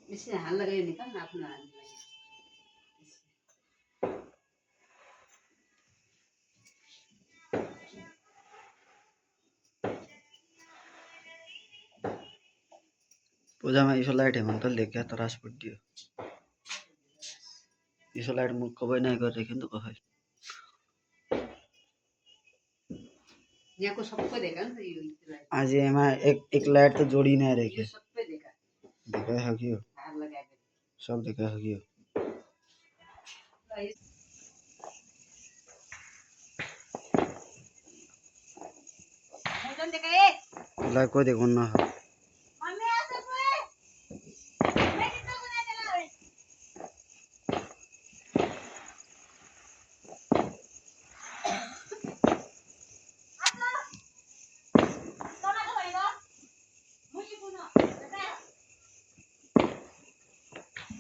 इसे हाल लगायो निकाल न आफ्नो हाल लगायो पूजा में इसोलाइट हेमंतल देखा तो रासपुट दियो इसोलाइट मुख कबै नहीं कर रखे तो कहै यहाँ को सबको देखा न यो लाइट आज एमा एक लाइट तो जोड़ी नहीं रखे सबै देखा देखा है कि हाल लगाएको सब देखा है कि मुजन देखाए ला कोई देखो ना